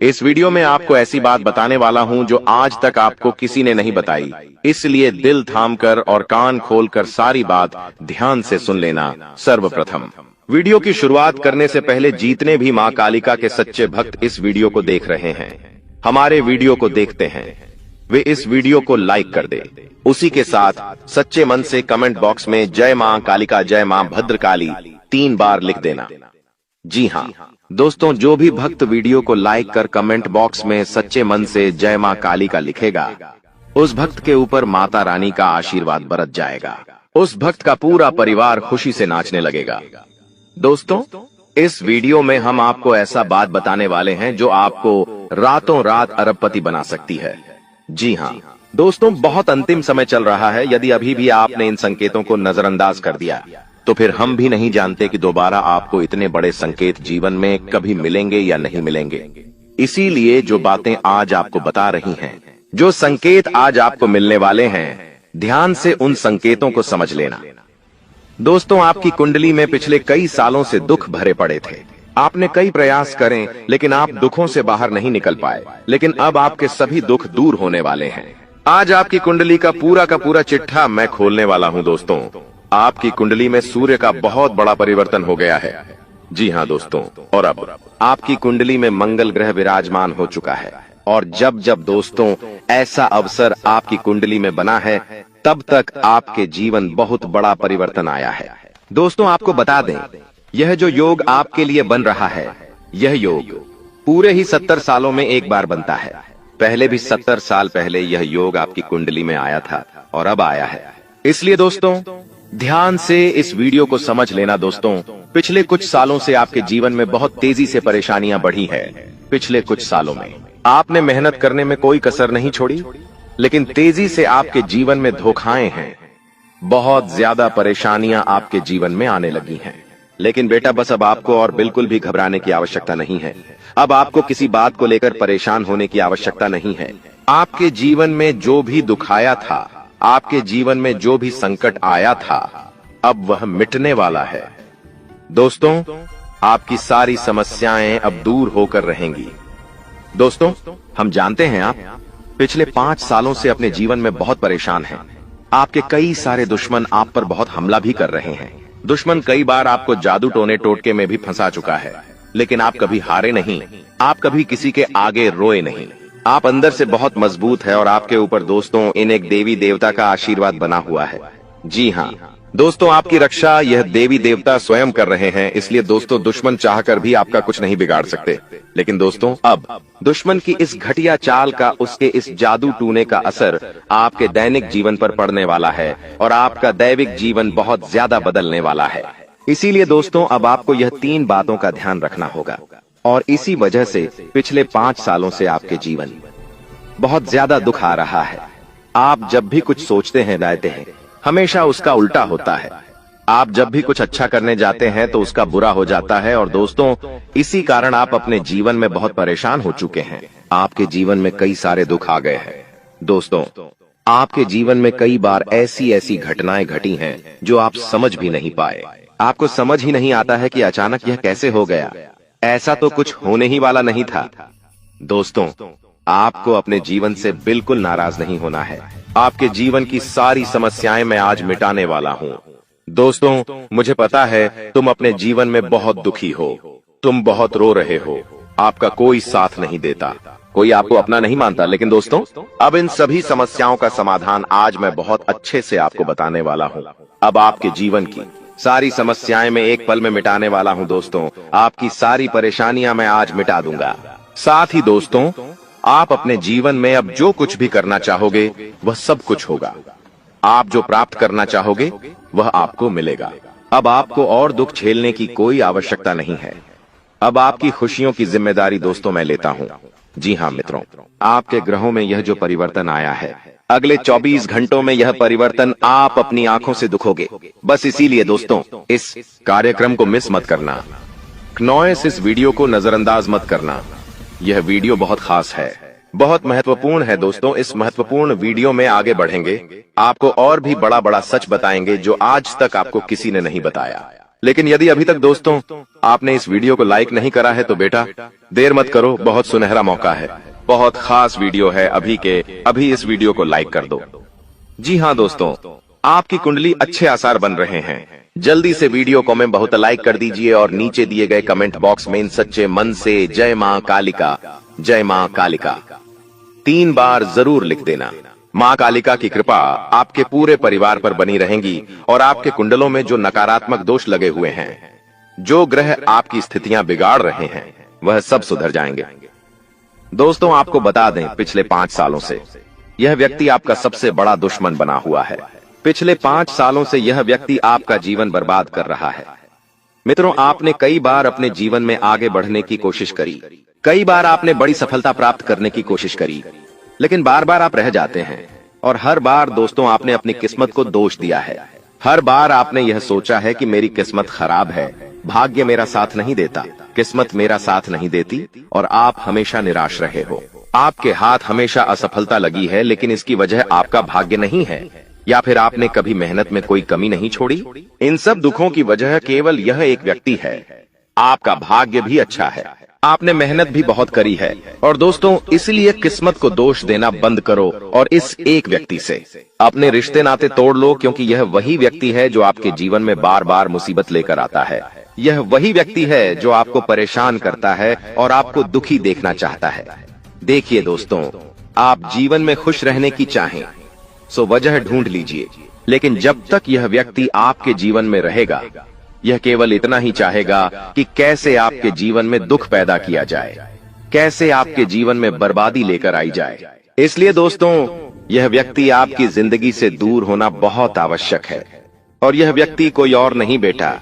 इस वीडियो में आपको ऐसी बात बताने वाला हूं जो आज तक आपको किसी ने नहीं बताई, इसलिए दिल थामकर और कान खोलकर सारी बात ध्यान से सुन लेना। सर्वप्रथम वीडियो की शुरुआत करने से पहले जितने भी मां कालिका के सच्चे भक्त इस वीडियो को देख रहे हैं, हमारे वीडियो को देखते हैं, वे इस वीडियो को लाइक कर दे। उसी के साथ सच्चे मन से कमेंट बॉक्स में जय मां कालिका, जय मां भद्रकाली 3 बार लिख देना। जी हाँ दोस्तों, जो भी भक्त वीडियो को लाइक कर कमेंट बॉक्स में सच्चे मन से जय मां कालिका लिखेगा, उस भक्त के ऊपर माता रानी का आशीर्वाद बरस जाएगा। उस भक्त का पूरा परिवार खुशी से नाचने लगेगा। दोस्तों, इस वीडियो में हम आपको ऐसा बात बताने वाले हैं जो आपको रातों रात अरबपति बना सकती है। जी हाँ दोस्तों, बहुत अंतिम समय चल रहा है। यदि अभी भी आपने इन संकेतों को नजरअंदाज कर दिया तो फिर हम भी नहीं जानते कि दोबारा आपको इतने बड़े संकेत जीवन में कभी मिलेंगे या नहीं मिलेंगे। इसीलिए जो बातें आज आपको बता रही हैं, जो संकेत आज आपको मिलने वाले हैं, ध्यान से उन संकेतों को समझ लेना। दोस्तों, आपकी कुंडली में पिछले कई सालों से दुख भरे पड़े थे। आपने कई प्रयास करें लेकिन आप दुखों से बाहर नहीं निकल पाए, लेकिन अब आपके सभी दुख दूर होने वाले हैं। आज आपकी कुंडली का पूरा चिट्ठा मैं खोलने वाला हूं। दोस्तों, आपकी कुंडली में सूर्य का बहुत बड़ा परिवर्तन हो गया है। जी हाँ दोस्तों, और अब आपकी कुंडली में मंगल ग्रह विराजमान हो चुका है। और जब जब दोस्तों ऐसा अवसर आपकी कुंडली में बना है, तब तक आपके जीवन बहुत बड़ा परिवर्तन आया है। दोस्तों, आपको बता दें, यह जो योग आपके लिए बन रहा है, यह योग पूरे ही 70 सालों में एक बार बनता है। पहले भी 70 साल पहले यह योग आपकी कुंडली में आया था और अब आया है। इसलिए दोस्तों ध्यान से इस वीडियो को समझ लेना। दोस्तों, पिछले कुछ सालों से आपके जीवन में बहुत तेजी से परेशानियां बढ़ी है। पिछले कुछ सालों में आपने मेहनत करने में कोई कसर नहीं छोड़ी, लेकिन तेजी से आपके जीवन में धोखाएं हैं। बहुत ज्यादा परेशानियां आपके जीवन में आने लगी हैं। लेकिन बेटा, बस अब आपको और बिल्कुल भी घबराने की आवश्यकता नहीं है। अब आपको किसी बात को लेकर परेशान होने की आवश्यकता नहीं है। आपके जीवन में जो भी दुख आया था, आपके जीवन में जो भी संकट आया था, अब वह मिटने वाला है। दोस्तों, आपकी सारी समस्याएं अब दूर होकर रहेंगी। दोस्तों, हम जानते हैं आप पिछले 5 सालों से अपने जीवन में बहुत परेशान हैं। आपके कई सारे दुश्मन आप पर बहुत हमला भी कर रहे हैं। दुश्मन कई बार आपको जादू टोने टोटके में भी फंसा चुका है, लेकिन आप कभी हारे नहीं। आप कभी किसी के आगे रोए नहीं। आप अंदर से बहुत मजबूत है और आपके ऊपर दोस्तों इन एक देवी देवता का आशीर्वाद बना हुआ है। जी हाँ दोस्तों, आपकी रक्षा यह देवी देवता स्वयं कर रहे हैं। इसलिए दोस्तों, दुश्मन चाहकर भी आपका कुछ नहीं बिगाड़ सकते। लेकिन दोस्तों, अब दुश्मन की इस घटिया चाल का, उसके इस जादू टूने का असर आपके दैनिक जीवन पर पड़ने वाला है और आपका दैविक जीवन बहुत ज्यादा बदलने वाला है। इसीलिए दोस्तों, अब आपको यह 3 बातों का ध्यान रखना होगा। और इसी वजह से पिछले 5 सालों से आपके जीवन बहुत ज्यादा दुख आ रहा है। आप जब भी कुछ सोचते हैं, रहते हैं, हमेशा उसका उल्टा होता है। आप जब भी कुछ अच्छा करने जाते हैं तो उसका बुरा हो जाता है। और दोस्तों, इसी कारण आप अपने जीवन में बहुत परेशान हो चुके हैं। आपके जीवन में कई सारे दुख आ गए हैं। दोस्तों, आपके जीवन में कई बार ऐसी घटनाएं घटी हैं जो आप समझ भी नहीं पाए। आपको समझ ही नहीं आता है कि अचानक यह कैसे हो गया। ऐसा तो कुछ होने ही वाला नहीं था। दोस्तों, आपको अपने जीवन से बिल्कुल नाराज नहीं होना है। आपके जीवन की सारी समस्याएं मैं आज मिटाने वाला हूं। दोस्तों, मुझे पता है तुम अपने जीवन में बहुत दुखी हो, तुम बहुत रो रहे हो, आपका कोई साथ नहीं देता, कोई आपको अपना नहीं मानता। लेकिन दोस्तों, अब इन सभी समस्याओं का समाधान आज मैं बहुत अच्छे से आपको बताने वाला हूं। अब आपके जीवन की सारी समस्याएं मैं एक पल में मिटाने वाला हूं। दोस्तों, आपकी सारी परेशानियां मैं आज मिटा दूंगा। साथ ही दोस्तों, आप अपने जीवन में अब जो कुछ भी करना चाहोगे वह सब कुछ होगा। आप जो प्राप्त करना चाहोगे वह आपको मिलेगा। अब आपको और दुख झेलने की कोई आवश्यकता नहीं है। अब आपकी खुशियों की जिम्मेदारी दोस्तों मैं लेता हूं। जी हाँ मित्रों, आपके ग्रहों में यह जो परिवर्तन आया है, अगले 24 घंटों में यह परिवर्तन आप अपनी आंखों से दिखोगे। बस इसीलिए दोस्तों, इस कार्यक्रम को मिस मत करना। नॉइस इस वीडियो को नजरअंदाज मत करना। यह वीडियो बहुत खास है, बहुत महत्वपूर्ण है। दोस्तों, इस महत्वपूर्ण वीडियो में आगे बढ़ेंगे, आपको और भी बड़ा सच बताएंगे जो आज तक आपको किसी ने नहीं बताया। लेकिन यदि अभी तक दोस्तों आपने इस वीडियो को लाइक नहीं करा है तो बेटा देर मत करो, बहुत सुनहरा मौका है, बहुत खास वीडियो है, अभी इस वीडियो को लाइक कर दो। जी हाँ दोस्तों, आपकी कुंडली अच्छे आसार बन रहे हैं। जल्दी से वीडियो को में बहुत लाइक कर दीजिए और नीचे दिए गए कमेंट बॉक्स में इन सच्चे मन से जय मां कालिका, जय मां कालिका 3 बार जरूर लिख देना। मां कालिका की कृपा आपके पूरे परिवार पर बनी रहेंगी और आपके कुंडलों में जो नकारात्मक दोष लगे हुए हैं, जो ग्रह आपकी स्थितियां बिगाड़ रहे हैं, वह सब सुधर जाएंगे। दोस्तों आपको बता दें, पिछले 5 सालों से यह व्यक्ति आपका सबसे बड़ा दुश्मन बना हुआ है। पिछले 5 सालों से यह व्यक्ति आपका जीवन बर्बाद कर रहा है। मित्रों, आपने कई बार अपने जीवन में आगे बढ़ने की कोशिश करी, कई बार आपने बड़ी सफलता प्राप्त करने की कोशिश करी, लेकिन बार बार आप रह जाते हैं। और हर बार दोस्तों आपने अपनी किस्मत को दोष दिया है। हर बार आपने यह सोचा है कि मेरी किस्मत खराब है, भाग्य मेरा साथ नहीं देता, किस्मत मेरा साथ नहीं देती, और आप हमेशा निराश रहे हो। आपके हाथ हमेशा असफलता लगी है, लेकिन इसकी वजह आपका भाग्य नहीं है, या फिर आपने कभी मेहनत में कोई कमी नहीं छोड़ी। इन सब दुखों की वजह केवल यह एक व्यक्ति है। आपका भाग्य भी अच्छा है, आपने मेहनत भी बहुत करी है। और दोस्तों इसलिए किस्मत को दोष देना बंद करो और इस एक व्यक्ति से अपने रिश्ते नाते तोड़ लो, क्योंकि यह वही व्यक्ति है जो आपके जीवन में बार बार मुसीबत लेकर आता है। यह वही व्यक्ति है जो आपको परेशान करता है और आपको दुखी देखना चाहता है। देखिए दोस्तों, आप जीवन में खुश रहने की चाहें सो वजह ढूंढ लीजिए, लेकिन जब तक यह व्यक्ति आपके जीवन में रहेगा, यह केवल इतना ही चाहेगा कि कैसे आपके जीवन में दुख पैदा किया जाए, कैसे आपके जीवन में बर्बादी लेकर आई जाए। इसलिए दोस्तों यह व्यक्ति आपकी जिंदगी से दूर होना बहुत आवश्यक है। और यह व्यक्ति कोई और नहीं बेटा,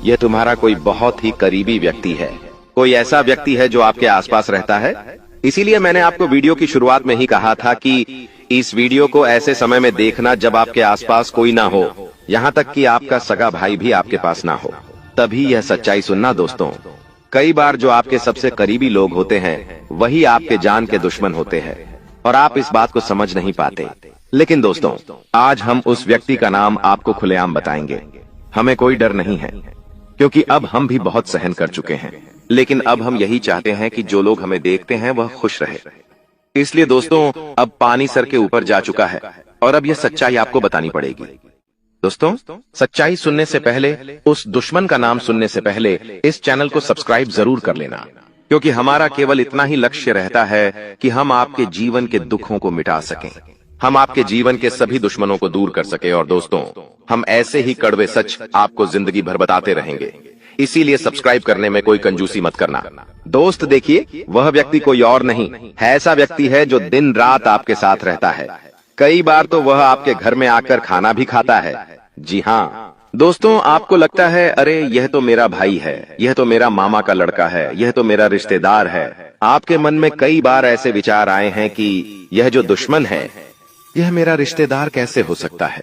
यह तुम्हारा कोई बहुत ही करीबी व्यक्ति है, कोई ऐसा व्यक्ति है जो आपके आसपास रहता है। इसीलिए मैंने आपको वीडियो की शुरुआत में ही कहा था कि इस वीडियो को ऐसे समय में देखना जब आपके आसपास कोई ना हो, यहाँ तक कि आपका सगा भाई भी आपके पास ना हो, तभी यह सच्चाई सुनना दोस्तों। कई बार जो आपके सबसे करीबी लोग होते हैं वही आपके जान के दुश्मन होते हैं, और आप इस बात को समझ नहीं पाते। लेकिन दोस्तों आज हम उस व्यक्ति का नाम आपको खुलेआम बताएंगे। हमें कोई डर नहीं है, क्योंकि अब हम भी बहुत सहन कर चुके हैं, लेकिन अब हम यही चाहते हैं कि जो लोग हमें देखते हैं वह खुश रहे। इसलिए दोस्तों अब पानी सर के ऊपर जा चुका है और अब यह सच्चाई आपको बतानी पड़ेगी। दोस्तों सच्चाई सुनने से पहले, उस दुश्मन का नाम सुनने से पहले इस चैनल को सब्सक्राइब जरूर कर लेना, क्योंकि हमारा केवल इतना ही लक्ष्य रहता है कि हम आपके जीवन के दुखों को मिटा सकें, हम आपके जीवन के सभी दुश्मनों को दूर कर सके। और दोस्तों हम ऐसे ही कड़वे सच आपको जिंदगी भर बताते रहेंगे, इसीलिए सब्सक्राइब करने में कोई कंजूसी मत करना। दोस्त देखिए, वह व्यक्ति कोई और नहीं है, ऐसा व्यक्ति है जो दिन रात आपके साथ रहता है। कई बार तो वह आपके घर में आकर खाना भी खाता है। जी हाँ दोस्तों, आपको लगता है अरे यह तो मेरा भाई है, यह तो मेरा मामा का लड़का है, यह तो मेरा रिश्तेदार है। आपके मन में कई बार ऐसे विचार आए हैं कि यह जो दुश्मन है यह मेरा रिश्तेदार कैसे हो सकता है,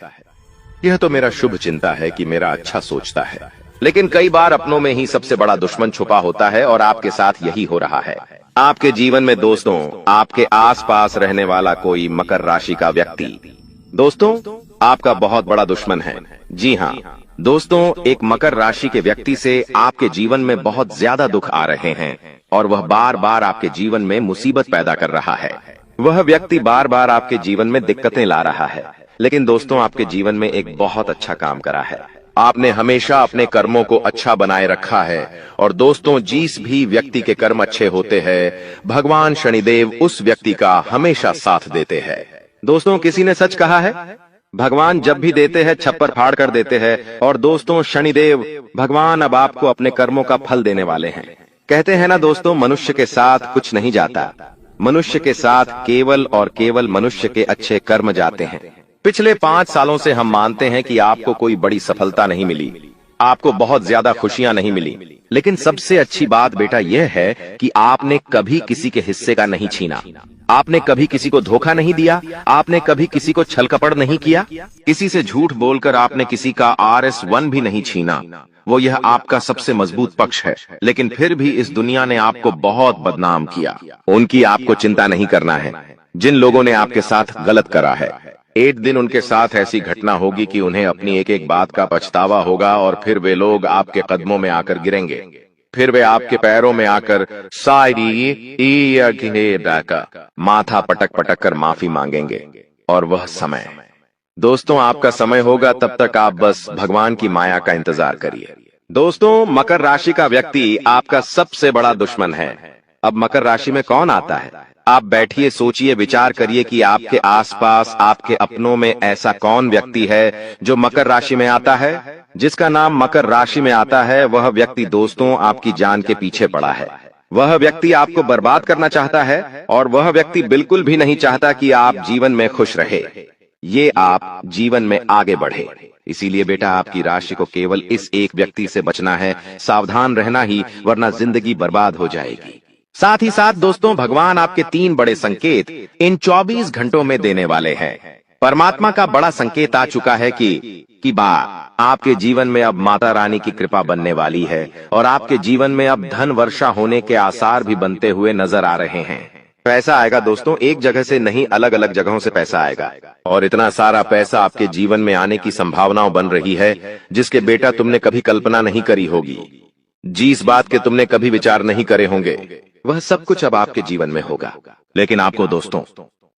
यह तो मेरा शुभ चिंता है कि मेरा अच्छा सोचता है। लेकिन कई बार अपनों में ही सबसे बड़ा दुश्मन छुपा होता है, और आपके साथ यही हो रहा है। आपके जीवन में दोस्तों आपके आसपास रहने वाला कोई मकर राशि का व्यक्ति दोस्तों आपका बहुत बड़ा दुश्मन है। जी हाँ दोस्तों, एक मकर राशि के व्यक्ति से आपके जीवन में बहुत ज्यादा दुख आ रहे हैं, और वह बार बार आपके जीवन में मुसीबत पैदा कर रहा है। वह व्यक्ति बार बार आपके जीवन में दिक्कतें ला रहा है, लेकिन दोस्तों आपके जीवन में एक बहुत अच्छा काम करा है। आपने हमेशा अपने कर्मों को अच्छा बनाए रखा है। और दोस्तों जिस भी व्यक्ति के कर्म अच्छे होते हैं, भगवान शनिदेव उस व्यक्ति का हमेशा साथ देते हैं। दोस्तों किसी ने सच कहा है, भगवान जब भी देते हैं छप्पर फाड़ कर देते हैं। और दोस्तों शनिदेव भगवान अब आपको अपने कर्मों का फल देने वाले हैं। कहते हैं ना दोस्तों, मनुष्य के साथ कुछ नहीं जाता, मनुष्य के साथ केवल और केवल मनुष्य के अच्छे कर्म जाते हैं। पिछले 5 सालों से हम मानते हैं कि आपको कोई बड़ी सफलता नहीं मिली, आपको बहुत ज्यादा खुशियां नहीं मिली, लेकिन सबसे अच्छी बात बेटा यह है कि आपने कभी किसी के हिस्से का नहीं छीना, आपने कभी किसी को धोखा नहीं दिया, आपने कभी किसी को छल कपट नहीं किया, किसी से झूठ बोलकर आपने किसी का RS1 भी नहीं छीना। वो यह आपका सबसे मजबूत पक्ष है। लेकिन फिर भी इस दुनिया ने आपको बहुत बदनाम किया। उनकी आपको चिंता नहीं करना है, जिन लोगों ने आपके साथ गलत करा है। एक दिन उनके साथ ऐसी घटना होगी कि उन्हें अपनी एक एक बात का पछतावा होगा और फिर वे लोग आपके कदमों में आकर गिरेंगे। फिर वे आपके पैरों में आकर माथा पटक पटक कर माफी मांगेंगे। और वह समय दोस्तों आपका समय होगा, तब तक आप बस भगवान की माया का इंतजार करिए। दोस्तों मकर राशि का व्यक्ति आपका सबसे बड़ा दुश्मन है। अब मकर राशि में कौन आता है? आप बैठिए, सोचिए, विचार करिए कि आपके आसपास आपके अपनों में ऐसा कौन व्यक्ति है जो मकर राशि में आता है। जिसका नाम मकर राशि में आता है वह व्यक्ति दोस्तों आपकी जान के पीछे पड़ा है। वह व्यक्ति आपको बर्बाद करना चाहता है और वह व्यक्ति बिल्कुल भी नहीं चाहता कि आप जीवन में खुश रहे, ये आप जीवन में आगे बढ़े। इसीलिए बेटा आपकी राशि को केवल इस एक व्यक्ति से बचना है, सावधान रहना ही, वरना जिंदगी बर्बाद हो जाएगी। साथ ही साथ दोस्तों भगवान आपके 3 बड़े संकेत इन 24 घंटों में देने वाले हैं। परमात्मा का बड़ा संकेत आ चुका है कि आपके जीवन में अब माता रानी की कृपा बनने वाली है और आपके जीवन में अब धन वर्षा होने के आसार भी बनते हुए नजर आ रहे हैं। पैसा आएगा दोस्तों, एक जगह से नहीं, अलग अलग जगहों से पैसा आएगा और इतना सारा पैसा आपके जीवन में आने की संभावनाएं बन रही है जिसके बेटा तुमने कभी कल्पना नहीं करी होगी। जिस बात के तुमने कभी विचार नहीं करे होंगे वह सब कुछ अब आपके जीवन में होगा। लेकिन आपको दोस्तों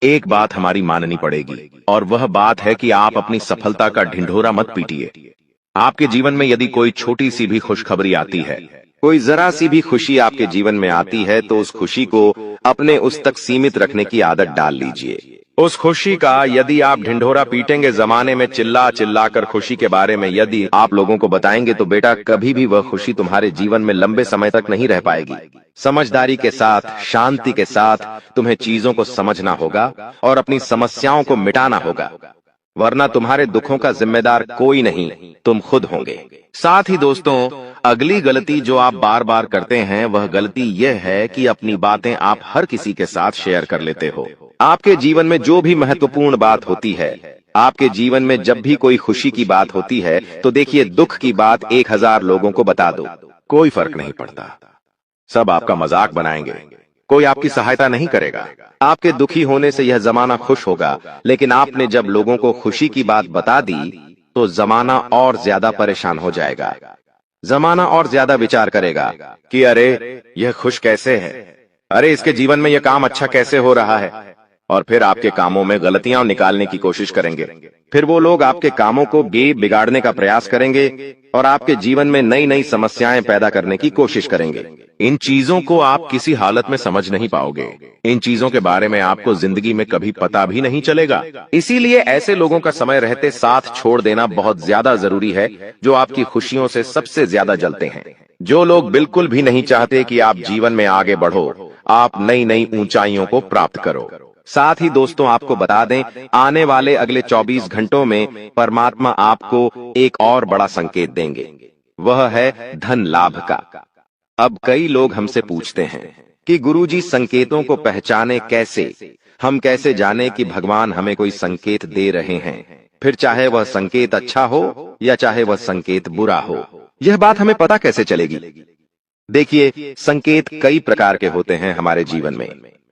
एक बात हमारी माननी पड़ेगी और वह बात है कि आप अपनी सफलता का ढिंढोरा मत पीटिए। आपके जीवन में यदि कोई छोटी सी भी खुशखबरी आती है, कोई जरा सी भी खुशी आपके जीवन में आती है, तो उस खुशी को अपने उस तक सीमित रखने की आदत डाल लीजिए। उस खुशी का यदि आप ढिंढोरा पीटेंगे, जमाने में चिल्ला चिल्ला कर खुशी के बारे में यदि आप लोगों को बताएंगे, तो बेटा कभी भी वह खुशी तुम्हारे जीवन में लंबे समय तक नहीं रह पाएगी। समझदारी के साथ, शांति के साथ तुम्हें चीजों को समझना होगा और अपनी समस्याओं को मिटाना होगा, वरना तुम्हारे दुखों का जिम्मेदार कोई नहीं, तुम खुद होंगे। साथ ही दोस्तों अगली गलती जो आप बार बार करते हैं वह गलती यह है कि अपनी बातें आप हर किसी के साथ शेयर कर लेते हो। आपके जीवन में जो भी महत्वपूर्ण बात होती है, आपके जीवन में जब भी कोई खुशी की बात होती है, तो देखिए दुख की बात 1000 लोगों को बता दो, कोई फर्क नहीं पड़ता। सब आपका मजाक बनाएंगे, कोई आपकी सहायता नहीं करेगा। आपके दुखी होने से यह जमाना खुश होगा, लेकिन आपने जब लोगों को खुशी की बात बता दी तो जमाना और ज्यादा परेशान हो जाएगा। जमाना और ज्यादा विचार करेगा कि अरे यह खुश कैसे है, अरे इसके जीवन में यह काम अच्छा कैसे हो रहा है, और फिर आपके कामों में गलतियां निकालने की कोशिश करेंगे। फिर वो लोग आपके कामों को बिगाड़ने का प्रयास करेंगे और आपके जीवन में नई नई समस्याएं पैदा करने की कोशिश करेंगे। इन चीजों को आप किसी हालत में समझ नहीं पाओगे। इन चीजों के बारे में आपको जिंदगी में कभी पता भी नहीं चलेगा। इसीलिए ऐसे लोगों का समय रहते साथ छोड़ देना बहुत ज्यादा जरूरी है, जो आपकी खुशियों से सबसे ज्यादा जलते हैं। जो लोग बिल्कुल भी नहीं चाहते कि आप जीवन में आगे बढ़ो, आप नई नई ऊंचाइयों को प्राप्त करो। साथ ही दोस्तों आपको बता दें, आने वाले अगले 24 घंटों में परमात्मा आपको एक और बड़ा संकेत देंगे, वह है धन लाभ का। अब कई लोग हमसे पूछते हैं कि गुरुजी संकेतों को पहचाने कैसे, हम कैसे जाने कि भगवान हमें कोई संकेत दे रहे हैं, फिर चाहे वह संकेत अच्छा हो या चाहे वह संकेत बुरा हो, यह बात हमें पता कैसे चलेगी? देखिए संकेत कई प्रकार के होते हैं हमारे जीवन में।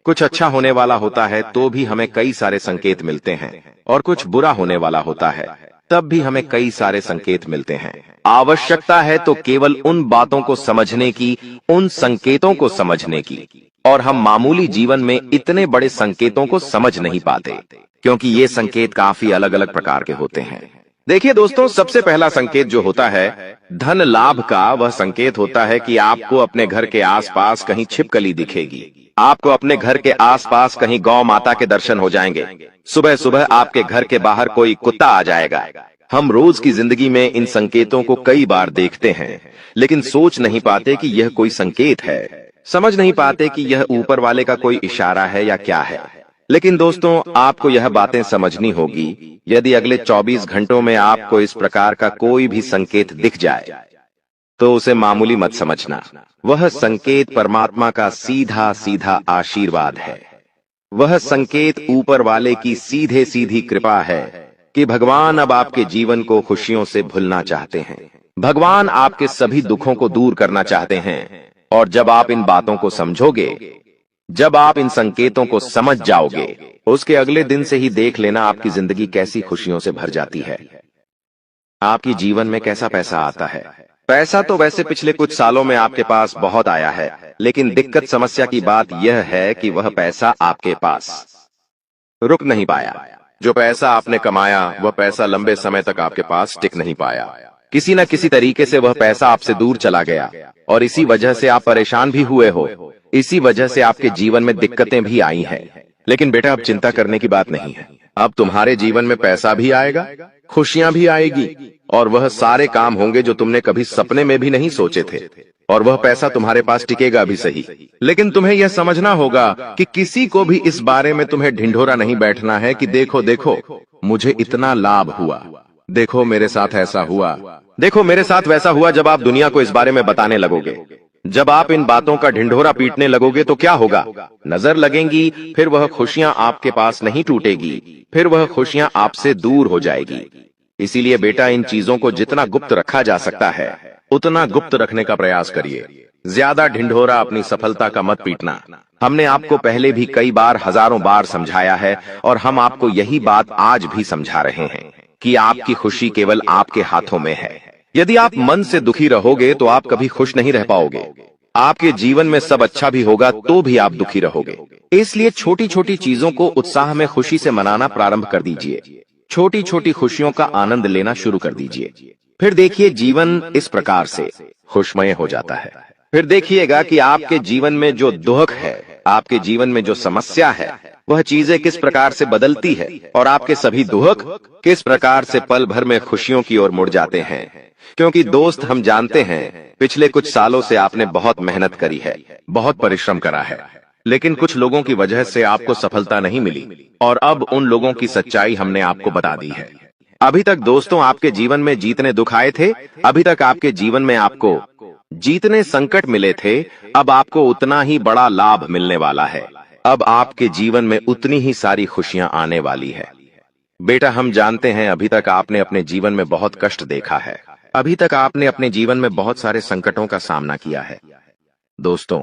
कुछ अच्छा होने वाला होता है तो भी हमें कई सारे संकेत मिलते हैं, और कुछ बुरा होने वाला होता है तब भी हमें कई सारे संकेत मिलते हैं। आवश्यकता है तो केवल उन बातों को समझने की, उन संकेतों को समझने की, और हम मामूली जीवन में इतने बड़े संकेतों को समझ नहीं पाते, क्योंकि ये संकेत काफी अलग अलग प्रकार के होते हैं। देखिए दोस्तों, सबसे पहला संकेत जो होता है धन लाभ का, वह संकेत होता है कि आपको अपने घर के आसपास कहीं छिपकली दिखेगी, आपको अपने घर के आसपास कहीं गौ माता के दर्शन हो जाएंगे, सुबह सुबह आपके घर के बाहर कोई कुत्ता आ जाएगा। हम रोज की जिंदगी में इन संकेतों को कई बार देखते हैं, लेकिन सोच नहीं पाते कि यह कोई संकेत है, समझ नहीं पाते कि यह ऊपर वाले का कोई इशारा है या क्या है। लेकिन दोस्तों आपको यह बातें समझनी होगी, यदि अगले 24 घंटों में आपको इस प्रकार का कोई भी संकेत दिख जाए तो उसे मामूली मत समझना। वह संकेत परमात्मा का सीधा सीधा आशीर्वाद है। वह संकेत ऊपर वाले की सीधे सीधी कृपा है कि भगवान अब आपके जीवन को खुशियों से भुलना चाहते हैं। भगवान आपके सभी दुखों को दूर करना चाहते हैं, और जब आप इन बातों को समझोगे, जब आप इन संकेतों को समझ जाओगे, उसके अगले दिन से ही देख लेना आपकी जिंदगी कैसी खुशियों से भर जाती है। आपकी जीवन में कैसा पैसा आता है। पैसा तो वैसे पिछले कुछ सालों में आपके पास बहुत आया है, लेकिन दिक्कत समस्या की बात यह है कि वह पैसा आपके पास रुक नहीं पाया। जो पैसा आपने कमाया वह पैसा लंबे समय तक आपके पास टिक नहीं पाया। किसी न किसी तरीके से वह पैसा आपसे दूर चला गया और इसी वजह से आप परेशान भी हुए हो। इसी वजह से आपके जीवन में दिक्कतें भी आई हैं। लेकिन बेटा, अब चिंता करने की बात नहीं है। अब तुम्हारे जीवन में पैसा भी आएगा, खुशियां भी आएगी और वह सारे काम होंगे जो तुमने कभी सपने में भी नहीं सोचे थे। और वह पैसा तुम्हारे पास टिकेगा भी सही, लेकिन तुम्हें यह समझना होगा कि किसी को भी इस बारे में तुम्हें ढिंढोरा नहीं बैठना है कि देखो देखो मुझे इतना लाभ हुआ, देखो मेरे साथ ऐसा हुआ, देखो मेरे साथ वैसा हुआ। जब आप दुनिया को इस बारे में बताने लगोगे, जब आप इन बातों का ढिंढोरा पीटने लगोगे तो क्या होगा? नजर लगेंगी, फिर वह खुशियां आपके पास नहीं टूटेगी, फिर वह खुशियां आपसे दूर हो जाएगी। इसीलिए बेटा, इन चीजों को जितना गुप्त रखा जा सकता है उतना गुप्त रखने का प्रयास करिए। ज्यादा ढिंढोरा अपनी सफलता का मत पीटना। हमने आपको पहले भी कई बार, हजारों बार समझाया है और हम आपको यही बात आज भी समझा रहे हैं कि आपकी खुशी केवल आपके हाथों में है। यदि आप मन से दुखी रहोगे तो आप कभी खुश नहीं रह पाओगे। आपके जीवन में सब अच्छा भी होगा तो भी आप दुखी रहोगे। इसलिए छोटी छोटी चीजों को उत्साह में खुशी से मनाना प्रारंभ कर दीजिए। छोटी छोटी खुशियों का आनंद लेना शुरू कर दीजिए। फिर देखिए जीवन इस प्रकार से खुशमय हो जाता है। फिर देखिएगा कि आपके जीवन में जो दुख है, आपके जीवन में जो समस्या है, वह चीजें किस प्रकार से बदलती है और आपके सभी दुख किस प्रकार से पल भर में खुशियों की ओर मुड़ जाते हैं। क्योंकि दोस्त, हम जानते हैं पिछले कुछ सालों से आपने बहुत मेहनत करी है, बहुत परिश्रम करा है, लेकिन कुछ लोगों की वजह से आपको सफलता नहीं मिली और अब उन लोगों की सच्चाई हमने आपको बता दी है। अभी तक दोस्तों आपके जीवन में जितने दुख आए थे, अभी तक आपके जीवन में आपको जितने संकट मिले थे, अब आपको उतना ही बड़ा लाभ मिलने वाला है। अब आपके जीवन में उतनी ही सारी खुशियां आने वाली है। बेटा, हम जानते हैं अभी तक आपने अपने जीवन में बहुत कष्ट देखा है, अभी तक आपने अपने जीवन में बहुत सारे संकटों का सामना किया है। दोस्तों,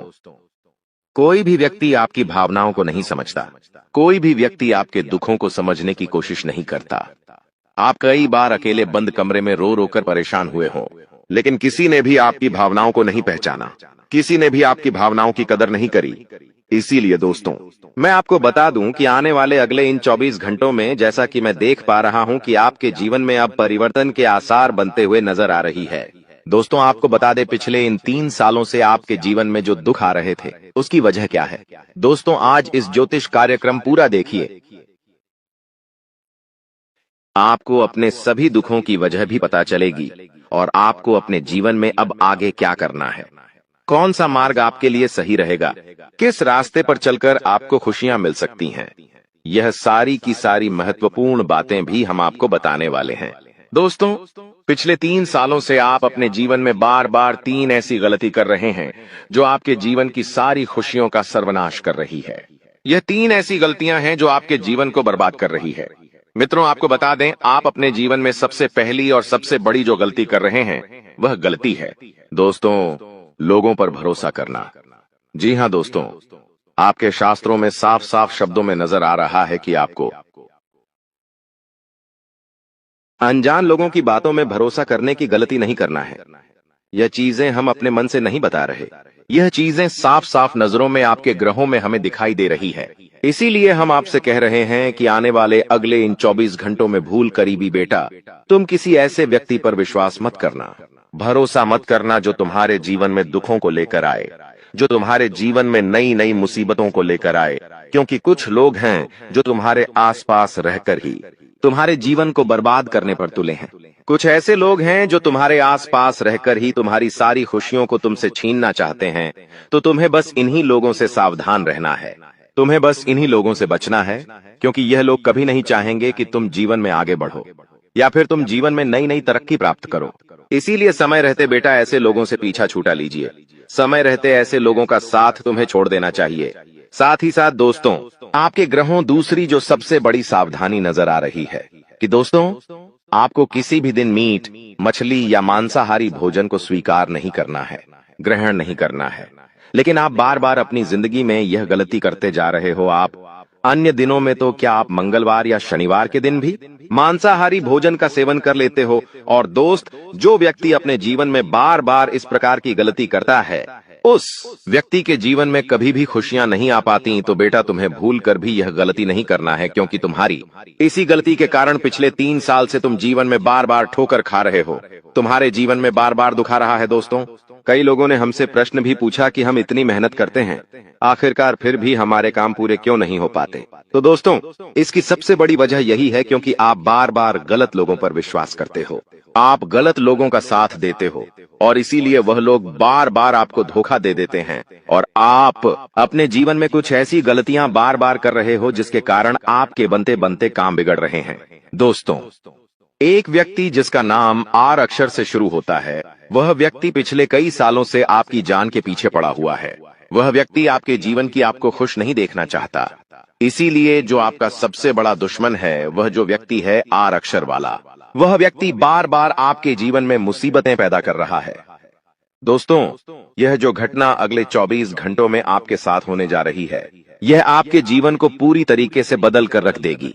कोई भी व्यक्ति आपकी भावनाओं को नहीं समझता, कोई भी व्यक्ति आपके दुखों को समझने की कोशिश नहीं करता। आप कई बार अकेले बंद कमरे में रो रो कर परेशान हुए हो, लेकिन किसी ने भी आपकी भावनाओं को नहीं पहचाना, किसी ने भी आपकी भावनाओं की कदर नहीं करी। इसीलिए दोस्तों, मैं आपको बता दूं कि आने वाले अगले इन 24 घंटों में, जैसा कि मैं देख पा रहा हूं कि आपके जीवन में अब परिवर्तन के आसार बनते हुए नजर आ रही है। दोस्तों, आपको बता दें, पिछले इन 3 सालों से आपके जीवन में जो दुख आ रहे थे, उसकी वजह क्या है? दोस्तों, आज इस ज्योतिष कार्यक्रम पूरा देखिए। आपको अपने सभी दुखों की वजह भी पता चलेगी और आपको अपने जीवन में अब आगे क्या करना है, कौन सा मार्ग आपके लिए सही रहेगा, किस रास्ते पर चलकर आपको खुशियां मिल सकती हैं। यह सारी की सारी महत्वपूर्ण बातें भी हम आपको बताने वाले हैं। दोस्तों, पिछले 3 सालों से आप अपने जीवन में बार बार 3 ऐसी गलती कर रहे हैं जो आपके जीवन की सारी खुशियों का सर्वनाश कर रही है। यह 3 ऐसी गलतियां हैं जो आपके जीवन को बर्बाद कर रही है। मित्रों, आपको बता दें, आप अपने जीवन में सबसे पहली और सबसे बड़ी जो गलती कर रहे हैं वह गलती है दोस्तों, लोगों पर भरोसा करना। जी हां दोस्तों, आपके शास्त्रों में साफ साफ शब्दों में नजर आ रहा है कि आपको अनजान लोगों की बातों में भरोसा करने की गलती नहीं करना है। यह चीजें हम अपने मन से नहीं बता रहे, यह चीजें साफ साफ नजरों में आपके ग्रहों में हमें दिखाई दे रही है। इसीलिए हम आपसे कह रहे हैं कि आने वाले अगले इन 24 घंटों में भूल करीबी बेटा, तुम किसी ऐसे व्यक्ति पर विश्वास मत करना, भरोसा मत करना जो तुम्हारे जीवन में दुखों को लेकर आए, जो तुम्हारे जीवन में नई नई मुसीबतों को लेकर आए। क्योंकि कुछ लोग हैं जो तुम्हारे आसपास रहकर ही तुम्हारे जीवन को बर्बाद करने पर तुले हैं। कुछ ऐसे लोग हैं जो तुम्हारे आसपास रहकर ही तुम्हारी सारी खुशियों को तुमसे छीनना चाहते हैं। तो तुम्हें बस इन्हीं लोगों से सावधान रहना है, तुम्हें बस इन्हीं लोगों से बचना है, क्योंकि यह लोग कभी नहीं चाहेंगे कि तुम जीवन में आगे बढ़ो या फिर तुम जीवन में नई नई तरक्की प्राप्त करो। इसीलिए समय रहते बेटा ऐसे लोगों से पीछा छूटा लीजिए, समय रहते ऐसे लोगों का साथ तुम्हें छोड़ देना चाहिए। साथ ही साथ दोस्तों, आपके ग्रहों दूसरी जो सबसे बड़ी सावधानी नजर आ रही है कि दोस्तों, आपको किसी भी दिन मीट, मछली या मांसाहारी भोजन को स्वीकार नहीं करना है, ग्रहण नहीं करना है। लेकिन आप बार बार अपनी जिंदगी में यह गलती करते जा रहे हो। अन्य दिनों में तो क्या आप मंगलवार या शनिवार के दिन भी मांसाहारी भोजन का सेवन कर लेते हो? और दोस्त, जो व्यक्ति अपने जीवन में बार बार इस प्रकार की गलती करता है, उस व्यक्ति के जीवन में कभी भी खुशियां नहीं आ पाती। तो बेटा, तुम्हें भूल कर भी यह गलती नहीं करना है, क्योंकि तुम्हारी इसी गलती के कारण पिछले 3 साल से तुम जीवन में बार बार ठोकर खा रहे हो। तुम्हारे जीवन में बार बार दुखा रहा है। दोस्तों, कई लोगों ने हमसे प्रश्न भी पूछा कि हम इतनी मेहनत करते हैं, आखिरकार फिर भी हमारे काम पूरे क्यों नहीं हो पाते। तो दोस्तों, इसकी सबसे बड़ी वजह यही है क्योंकि आप बार बार गलत लोगों पर विश्वास करते हो, आप गलत लोगों का साथ देते हो, और इसीलिए वह लोग बार बार आपको धोखा दे देते हैं, और आप अपने जीवन में कुछ ऐसी गलतियां बार बार कर रहे हो जिसके कारण आपके बनते बनते काम बिगड़ रहे हैं। दोस्तों, एक व्यक्ति जिसका नाम आर अक्षर से शुरू होता है, वह व्यक्ति पिछले कई सालों से आपकी जान के पीछे पड़ा हुआ है। वह व्यक्ति आपके जीवन की आपको खुश नहीं देखना चाहता। इसीलिए जो आपका सबसे बड़ा दुश्मन है, वह जो व्यक्ति है आर अक्षर वाला, वह व्यक्ति बार बार आपके जीवन में मुसीबतें पैदा कर रहा है। दोस्तों, यह जो घटना अगले 24 घंटों में आपके साथ होने जा रही है, यह आपके जीवन को पूरी तरीके से बदल कर रख देगी।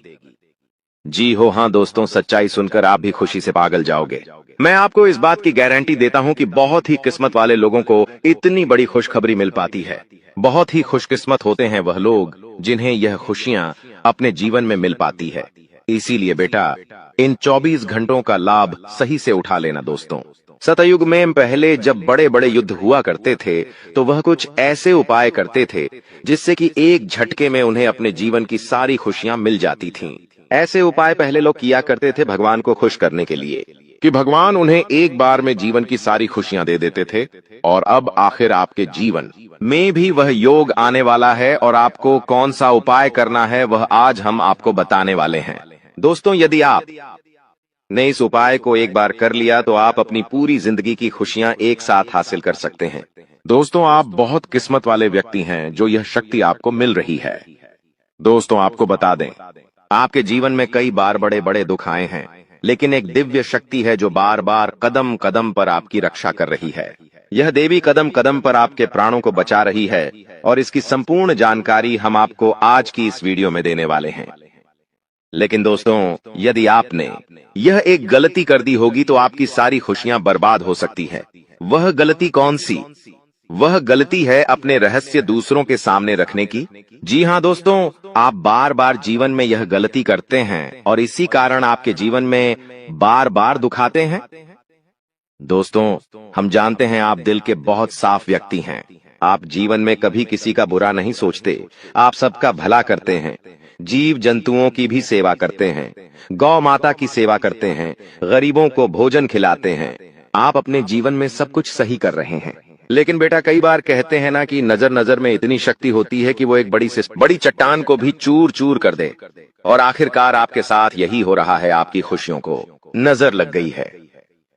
जी हो, हाँ दोस्तों, सच्चाई सुनकर आप भी खुशी से पागल जाओगे। मैं आपको इस बात की गारंटी देता हूं कि बहुत ही किस्मत वाले लोगों को इतनी बड़ी खुशखबरी मिल पाती है। बहुत ही खुशकिस्मत होते हैं वह लोग जिन्हें यह खुशियां अपने जीवन में मिल पाती है। इसीलिए बेटा, इन 24 घंटों का लाभ सही से उठा लेना। दोस्तों, सतयुग में पहले जब बड़े बड़े युद्ध हुआ करते थे, तो वह कुछ ऐसे उपाय करते थे जिससे कि एक झटके में उन्हें अपने जीवन की सारी खुशियां मिल जाती थीं। ऐसे उपाय पहले लोग किया करते थे भगवान को खुश करने के लिए, कि भगवान उन्हें एक बार में जीवन की सारी खुशियां दे देते थे। और अब आखिर आपके जीवन में भी वह योग आने वाला है, और आपको कौन सा उपाय करना है वह आज हम आपको बताने वाले हैं। दोस्तों, यदि आप ने इस उपाय को एक बार कर लिया तो आप अपनी पूरी जिंदगी की खुशियां एक साथ हासिल कर सकते हैं। दोस्तों, आप बहुत किस्मत वाले व्यक्ति हैं जो यह शक्ति आपको मिल रही है। दोस्तों, आपको बता दें, आपके जीवन में कई बार बड़े बड़े दुख आए हैं, लेकिन एक दिव्य शक्ति है जो बार बार कदम कदम पर आपकी रक्षा कर रही है। यह देवी कदम कदम पर आपके प्राणों को बचा रही है, और इसकी संपूर्ण जानकारी हम आपको आज की इस वीडियो में देने वाले हैं। लेकिन दोस्तों, यदि आपने यह एक गलती कर दी होगी तो आपकी सारी खुशियां बर्बाद हो सकती है। वह गलती कौन सी? वह गलती है अपने रहस्य दूसरों के सामने रखने की। जी हाँ दोस्तों, आप बार बार जीवन में यह गलती करते हैं और इसी कारण आपके जीवन में बार बार दुख आते हैं। दोस्तों, हम जानते हैं आप दिल के बहुत साफ व्यक्ति हैं। आप जीवन में कभी किसी का बुरा नहीं सोचते, आप सबका भला करते हैं, जीव जंतुओं की भी सेवा करते हैं, गौ माता की सेवा करते हैं, गरीबों को भोजन खिलाते हैं। आप अपने जीवन में सब कुछ सही कर रहे हैं। लेकिन बेटा, कई बार कहते हैं ना कि नजर नजर में इतनी शक्ति होती है कि वो एक बड़ी चट्टान को भी चूर चूर कर दे। और आखिरकार आपके साथ यही हो रहा है। आपकी खुशियों को नजर लग गई है।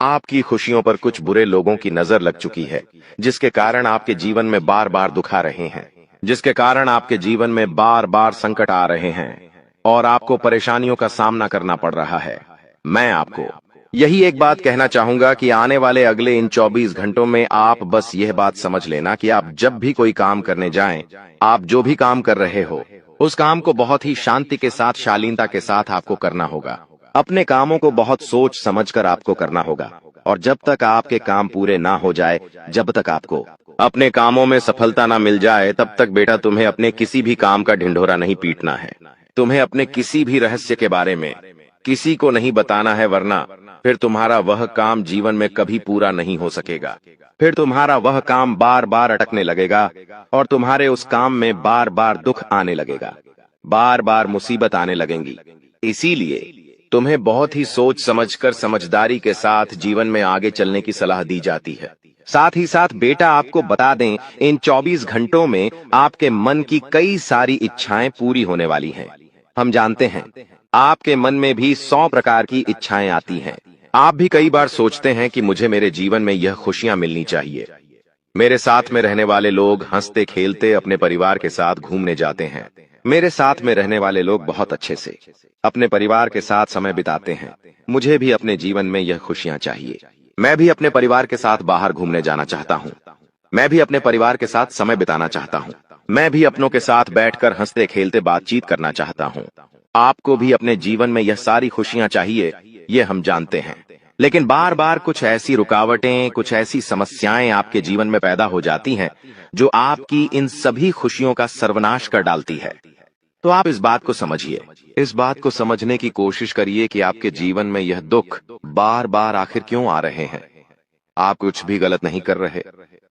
आपकी खुशियों पर कुछ बुरे लोगों की नजर लग चुकी है, जिसके कारण आपके जीवन में बार बार दुख आ रहे हैं, जिसके कारण आपके जीवन में बार बार संकट आ रहे हैं और आपको परेशानियों का सामना करना पड़ रहा है। मैं आपको यही एक बात कहना चाहूंगा कि आने वाले अगले इन 24 घंटों में आप बस यह बात समझ लेना कि आप जब भी कोई काम करने जाएं, आप जो भी काम कर रहे हो, उस काम को बहुत ही शांति के साथ, शालीनता के साथ आपको करना होगा। अपने कामों को बहुत सोच समझकर आपको करना होगा। और जब तक आपके काम पूरे ना हो जाए, जब तक आपको अपने कामों में सफलता ना मिल जाए, तब तक बेटा तुम्हें अपने किसी भी काम का ढिंढोरा नहीं पीटना है। तुम्हें अपने किसी भी रहस्य के बारे में किसी को नहीं बताना है, वरना फिर तुम्हारा वह काम जीवन में कभी पूरा नहीं हो सकेगा। फिर तुम्हारा वह काम बार बार अटकने लगेगा और तुम्हारे उस काम में बार बार दुख आने लगेगा, बार बार मुसीबत आने लगेंगी। इसीलिए तुम्हें बहुत ही सोच समझकर, समझदारी के साथ जीवन में आगे चलने की सलाह दी जाती है। साथ ही साथ बेटा, आपको बता दें, इन 24 घंटों में आपके मन की कई सारी इच्छाएं पूरी होने वाली हैं। हम जानते हैं आपके मन में भी 100 प्रकार की इच्छाएं आती हैं। आप भी कई बार सोचते हैं कि मुझे मेरे जीवन में यह खुशियां मिलनी चाहिए। मेरे साथ में रहने वाले लोग हंसते खेलते अपने परिवार के साथ घूमने जाते हैं। मेरे साथ में रहने वाले लोग बहुत अच्छे से अपने परिवार के साथ समय बिताते हैं। मुझे भी अपने जीवन में यह खुशियां चाहिए। मैं भी अपने परिवार के साथ बाहर घूमने जाना चाहता हूँ। मैं भी अपने परिवार के साथ समय बिताना चाहता हूँ। मैं भी अपनों के साथ बैठकर हंसते खेलते बातचीत करना चाहता हूँ। आपको भी अपने जीवन में यह सारी खुशियां चाहिए, ये हम जानते हैं। लेकिन बार बार कुछ ऐसी रुकावटें, कुछ ऐसी समस्याएं आपके जीवन में पैदा हो जाती हैं जो आपकी इन सभी खुशियों का सर्वनाश कर डालती है। तो आप इस बात को समझिए, इस बात को समझने की कोशिश करिए कि आपके जीवन में यह दुख बार बार आखिर क्यों आ रहे हैं। आप कुछ भी गलत नहीं कर रहे,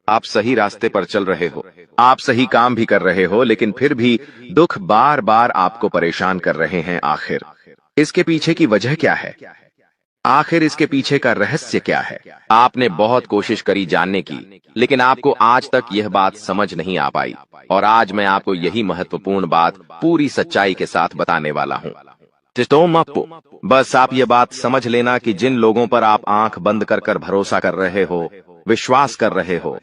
आप सही रास्ते पर चल रहे हो, आप सही काम भी कर रहे हो, लेकिन फिर भी दुख बार बार आपको परेशान कर रहे हैं। आखिर इसके पीछे की वजह क्या है? आखिर इसके पीछे का रहस्य क्या है? आपने बहुत कोशिश करी जानने की, लेकिन आपको आज तक यह बात समझ नहीं आ पाई। और आज मैं आपको यही महत्वपूर्ण बात पूरी सच्चाई के साथ बताने वाला हूँ। बस आप ये बात समझ लेना कि जिन लोगों पर आप आंख बंद कर भरोसा कर रहे हो, विश्वास कर रहे हो,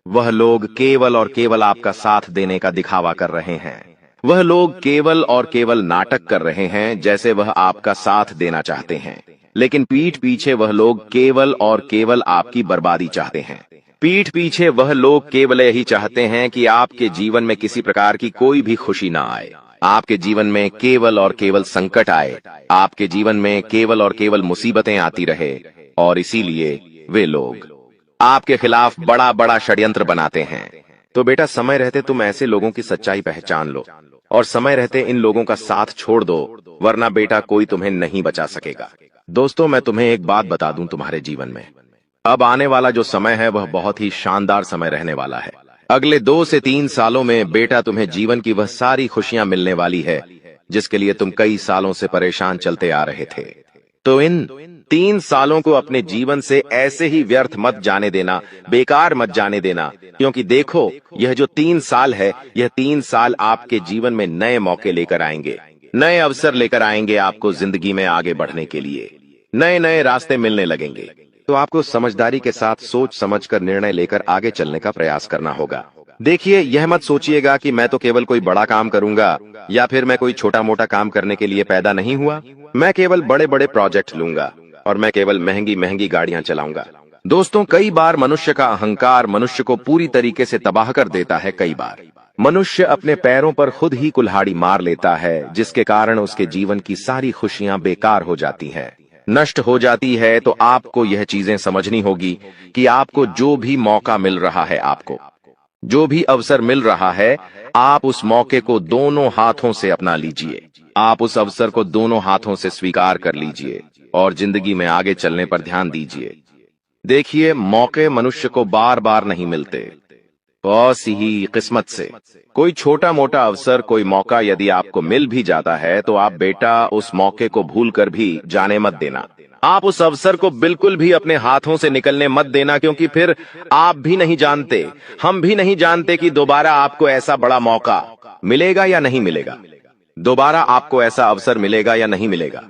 वह लोग केवल और केवल आपका साथ देने का दिखावा कर रहे हैं। वह लोग केवल और केवल नाटक कर रहे हैं जैसे वह आपका साथ देना चाहते हैं, लेकिन पीठ पीछे वह लोग केवल और केवल आपकी बर्बादी चाहते हैं। पीठ पीछे वह लोग केवल यही चाहते हैं कि आपके जीवन में किसी प्रकार की कोई भी खुशी ना आए, आपके जीवन में केवल और केवल संकट आए, आपके जीवन में केवल और केवल मुसीबतें आती रहे। और इसीलिए वे लोग आपके खिलाफ बड़ा बड़ा षड्यंत्र बनाते हैं। तो बेटा, समय रहते तुम ऐसे लोगों की सच्चाई पहचान लो और समय रहते इन लोगों का साथ छोड़ दो, वरना बेटा कोई तुम्हें नहीं बचा सकेगा। दोस्तों, मैं तुम्हें एक बात बता दूं, तुम्हारे जीवन में अब आने वाला जो समय है वह बहुत ही शानदार समय रहने वाला है। अगले 2 से 3 सालों में बेटा तुम्हें जीवन की वह सारी खुशियां मिलने वाली है जिसके लिए तुम कई सालों से परेशान चलते आ रहे थे। तो इन 3 सालों को अपने जीवन से ऐसे ही व्यर्थ मत जाने देना, बेकार मत जाने देना, क्योंकि देखो, यह जो 3 साल है, यह 3 साल आपके जीवन में नए मौके लेकर आएंगे, नए अवसर लेकर आएंगे। आपको जिंदगी में आगे बढ़ने के लिए नए नए रास्ते मिलने लगेंगे। तो आपको समझदारी के साथ सोच समझकर निर्णय लेकर आगे चलने का प्रयास करना होगा। देखिए, यह मत सोचिएगा कि मैं तो केवल कोई बड़ा काम करूंगा या फिर मैं कोई छोटा मोटा काम करने के लिए पैदा नहीं हुआ। मैं केवल बड़े बड़े प्रोजेक्ट लूंगा और मैं केवल महंगी महंगी गाड़ियां चलाऊंगा। दोस्तों, कई बार मनुष्य का अहंकार मनुष्य को पूरी तरीके से तबाह कर देता है। कई बार मनुष्य अपने पैरों पर खुद ही कुल्हाड़ी मार लेता है, जिसके कारण उसके जीवन की सारी खुशियां बेकार हो जाती हैं, नष्ट हो जाती है। तो आपको यह चीजें समझनी होगी कि आपको जो भी मौका मिल रहा है, आपको जो भी अवसर मिल रहा है, आप उस मौके को दोनों हाथों से अपना लीजिए। आप उस अवसर को दोनों हाथों से स्वीकार कर लीजिए और जिंदगी में आगे चलने पर ध्यान दीजिए। देखिए, मौके मनुष्य को बार बार नहीं मिलते, बहुत ही किस्मत से। कोई छोटा मोटा अवसर, कोई मौका यदि आपको मिल भी जाता है तो आप बेटा उस मौके को भूलकर भी जाने मत देना। आप उस अवसर को बिल्कुल भी अपने हाथों से निकलने मत देना, क्योंकि फिर आप भी नहीं जानते, हम भी नहीं जानते कि दोबारा आपको ऐसा बड़ा मौका मिलेगा या नहीं मिलेगा, दोबारा आपको ऐसा अवसर मिलेगा या नहीं मिलेगा।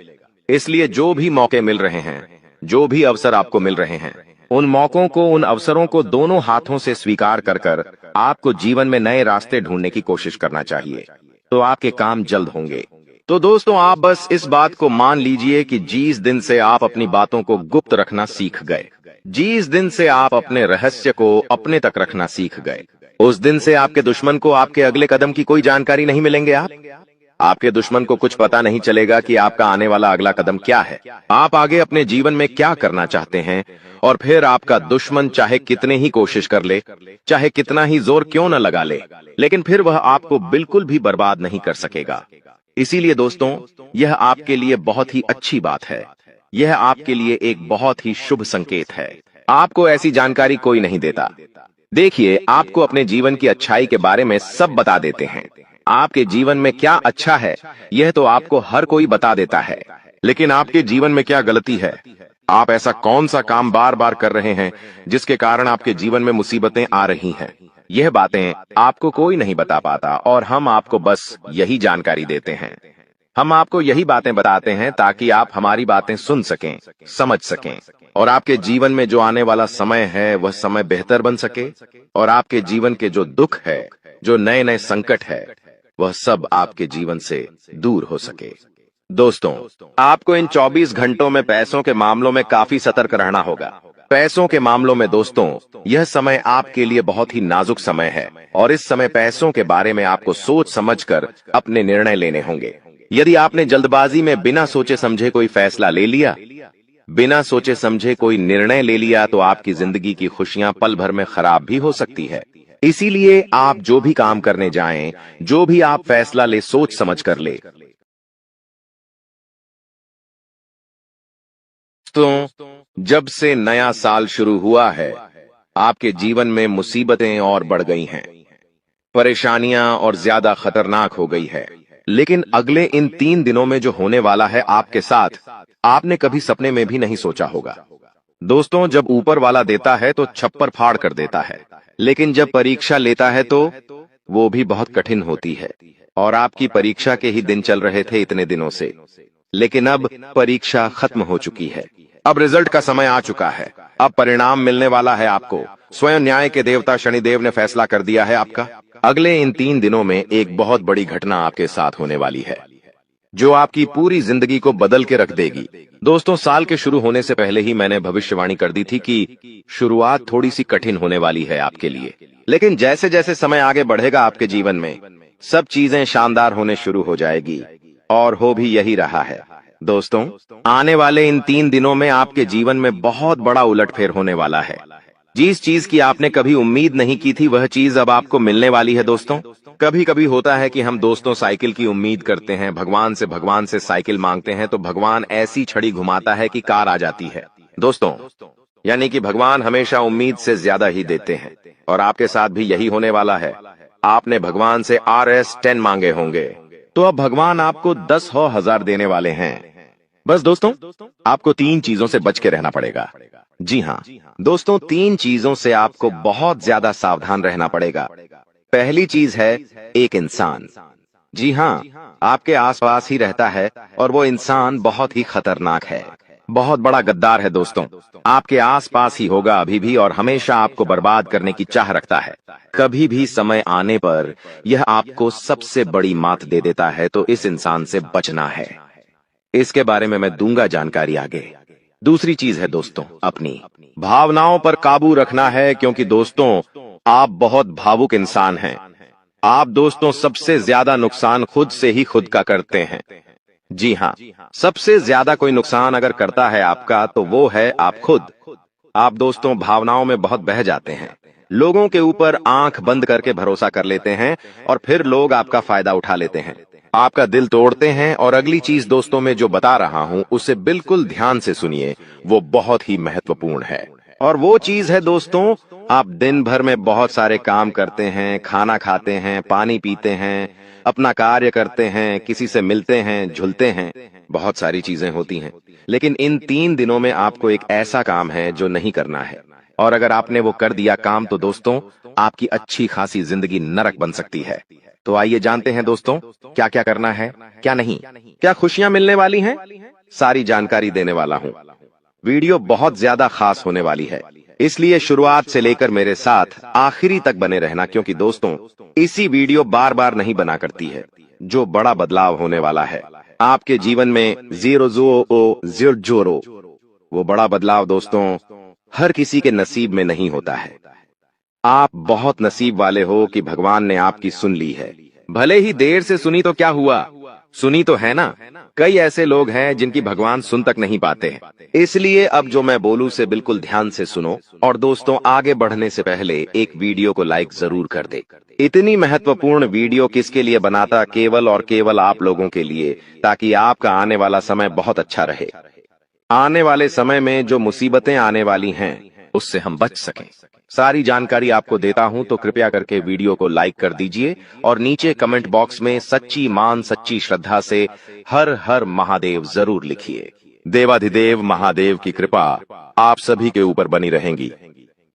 इसलिए जो भी मौके मिल रहे हैं, जो भी अवसर आपको मिल रहे हैं, उन मौकों को, उन अवसरों को दोनों हाथों से स्वीकार कर आपको जीवन में नए रास्ते ढूंढने की कोशिश करना चाहिए। तो आपके काम जल्द होंगे। तो दोस्तों, आप बस इस बात को मान लीजिए कि जिस दिन से आप अपनी बातों को गुप्त रखना सीख गए, जिस दिन से आप अपने रहस्य को अपने तक रखना सीख गए, उस दिन से आपके दुश्मन को आपके अगले कदम की कोई जानकारी नहीं मिलेंगे। आपके दुश्मन को कुछ पता नहीं चलेगा कि आपका आने वाला अगला कदम क्या है, आप आगे अपने जीवन में क्या करना चाहते हैं। और फिर आपका दुश्मन चाहे कितने ही कोशिश कर ले, चाहे कितना ही जोर क्यों न लगा ले, लेकिन फिर वह आपको बिल्कुल भी बर्बाद नहीं कर सकेगा। इसीलिए दोस्तों, यह आपके लिए बहुत ही अच्छी बात है, यह आपके लिए एक बहुत ही शुभ संकेत है। आपको ऐसी जानकारी कोई नहीं देता। देखिए, आपको अपने जीवन की अच्छाई के बारे में सब बता देते हैं। आपके जीवन में क्या अच्छा है, यह तो आपको हर कोई बता देता है, लेकिन आपके जीवन में क्या गलती है, आप ऐसा कौन सा काम बार बार कर रहे हैं जिसके कारण आपके जीवन में मुसीबतें आ रही हैं, यह बातें आपको कोई नहीं बता पाता। और हम आपको बस यही जानकारी देते हैं, हम आपको यही बातें बताते हैं ताकि आप हमारी बातें सुन सकें, समझ सकें, और आपके जीवन में जो आने वाला समय है वह समय बेहतर बन सके, और आपके जीवन के जो दुख है, जो नए नए संकट है, वह सब आपके जीवन से दूर हो सके। दोस्तों, आपको इन 24 घंटों में पैसों के मामलों में काफी सतर्क रहना होगा। पैसों के मामलों में दोस्तों, यह समय आपके लिए बहुत ही नाजुक समय है और इस समय पैसों के बारे में आपको सोच समझकर अपने निर्णय लेने होंगे। यदि आपने जल्दबाजी में बिना सोचे समझे कोई फैसला ले लिया, बिना सोचे समझे कोई निर्णय ले लिया, तो आपकी जिंदगी की खुशियां पल भर में खराब भी हो सकती है। इसीलिए आप जो भी काम करने जाएं, जो भी आप फैसला ले, सोच समझ कर ले। दोस्तों, जब से नया साल शुरू हुआ है, आपके जीवन में मुसीबतें और बढ़ गई हैं, परेशानियां और ज्यादा खतरनाक हो गई है। लेकिन अगले इन 3 दिनों में जो होने वाला है आपके साथ, आपने कभी सपने में भी नहीं सोचा होगा। दोस्तों, जब ऊपर वाला देता है तो छप्पर फाड़ कर देता है, लेकिन जब परीक्षा लेता है तो वो भी बहुत कठिन होती है। और आपकी परीक्षा के ही दिन चल रहे थे इतने दिनों से, लेकिन अब परीक्षा खत्म हो चुकी है। अब रिजल्ट का समय आ चुका है। अब परिणाम मिलने वाला है आपको। स्वयं न्याय के देवता शनिदेव ने फैसला कर दिया है आपका। अगले इन 3 दिनों में एक बहुत बड़ी घटना आपके साथ होने वाली है, जो आपकी पूरी जिंदगी को बदल के रख देगी। दोस्तों, साल के शुरू होने से पहले ही मैंने भविष्यवाणी कर दी थी कि शुरुआत थोड़ी सी कठिन होने वाली है आपके लिए, लेकिन जैसे जैसे समय आगे बढ़ेगा आपके जीवन में, सब चीजें शानदार होने शुरू हो जाएगी, और हो भी यही रहा है। दोस्तों, आने वाले इन 3 दिनों में आपके जीवन में बहुत बड़ा उलटफेर होने वाला है। जिस चीज की आपने कभी उम्मीद नहीं की थी, वह चीज अब आपको मिलने वाली है। दोस्तों, कभी कभी होता है कि हम दोस्तों साइकिल की उम्मीद करते हैं, भगवान से साइकिल मांगते हैं, तो भगवान ऐसी छड़ी घुमाता है कि कार आ जाती है। दोस्तों, यानी कि भगवान हमेशा उम्मीद से ज्यादा ही देते हैं, और आपके साथ भी यही होने वाला है। आपने भगवान से RS10 मांगे होंगे, तो अब भगवान आपको 10,000 देने वाले हैं। बस दोस्तों, आपको 3 चीजों से बच के रहना पड़ेगा। जी हाँ दोस्तों, 3 चीजों से आपको बहुत ज्यादा सावधान रहना पड़ेगा। पहली चीज है एक इंसान। जी हाँ, आपके आसपास ही रहता है, और वो इंसान बहुत ही खतरनाक है, बहुत बड़ा गद्दार है। दोस्तों, आपके आसपास ही होगा अभी भी, और हमेशा आपको बर्बाद करने की चाह रखता है। कभी भी समय आने पर यह आपको सबसे बड़ी मात दे देता है, तो इस इंसान से बचना है। इसके बारे में मैं दूंगा जानकारी आगे। दूसरी चीज है दोस्तों, अपनी भावनाओं पर काबू रखना है, क्योंकि दोस्तों, आप बहुत भावुक इंसान हैं। आप दोस्तों सबसे ज्यादा नुकसान खुद से ही खुद का करते हैं। जी हाँ, सबसे ज्यादा कोई नुकसान अगर करता है आपका, तो वो है आप खुद। आप दोस्तों भावनाओं में बहुत बह जाते हैं, लोगों के ऊपर आंख बंद करके भरोसा कर लेते हैं, और फिर लोग आपका फायदा उठा लेते हैं, आपका दिल तोड़ते हैं। और अगली चीज दोस्तों, मैं जो बता रहा हूं उसे बिल्कुल ध्यान से सुनिए, वो बहुत ही महत्वपूर्ण है। और वो चीज है दोस्तों, आप दिन भर में बहुत सारे काम करते हैं, खाना खाते हैं, पानी पीते हैं, अपना कार्य करते हैं, किसी से मिलते हैं, झुलते हैं, बहुत सारी चीजें होती हैं, लेकिन इन 3 दिनों में आपको एक ऐसा काम है जो नहीं करना है। और अगर आपने वो कर दिया काम, तो दोस्तों आपकी अच्छी खासी जिंदगी नरक बन सकती है। तो आइए जानते हैं दोस्तों, क्या क्या करना है, क्या नहीं, क्या खुशियां मिलने वाली हैं, सारी जानकारी देने वाला हूं। वीडियो बहुत ज्यादा खास होने वाली है, इसलिए शुरुआत से लेकर मेरे साथ आखिरी तक बने रहना, क्योंकि दोस्तों इसी वीडियो बार बार नहीं बना करती है। जो बड़ा बदलाव होने वाला है आपके जीवन में, 0 वो बड़ा बदलाव दोस्तों हर किसी के नसीब में नहीं होता है। आप बहुत नसीब वाले हो कि भगवान ने आपकी सुन ली है। भले ही देर से सुनी, तो क्या हुआ, सुनी तो है ना। कई ऐसे लोग हैं जिनकी भगवान सुन तक नहीं पाते हैं। इसलिए अब जो मैं बोलूं से बिल्कुल ध्यान से सुनो, और दोस्तों आगे बढ़ने से पहले एक वीडियो को लाइक जरूर कर दे। इतनी महत्वपूर्ण वीडियो किसके लिए बनाता, केवल और केवल आप लोगों के लिए, ताकि आपका आने वाला समय बहुत अच्छा रहे। आने वाले समय में जो मुसीबतें आने वाली हैं, उससे हम बच सकें। सारी जानकारी आपको देता हूं, तो कृपया करके वीडियो को लाइक कर दीजिए, और नीचे कमेंट बॉक्स में सच्ची मान सच्ची श्रद्धा से हर हर महादेव जरूर लिखिए। देवाधिदेव महादेव की कृपा आप सभी के ऊपर बनी रहेंगी।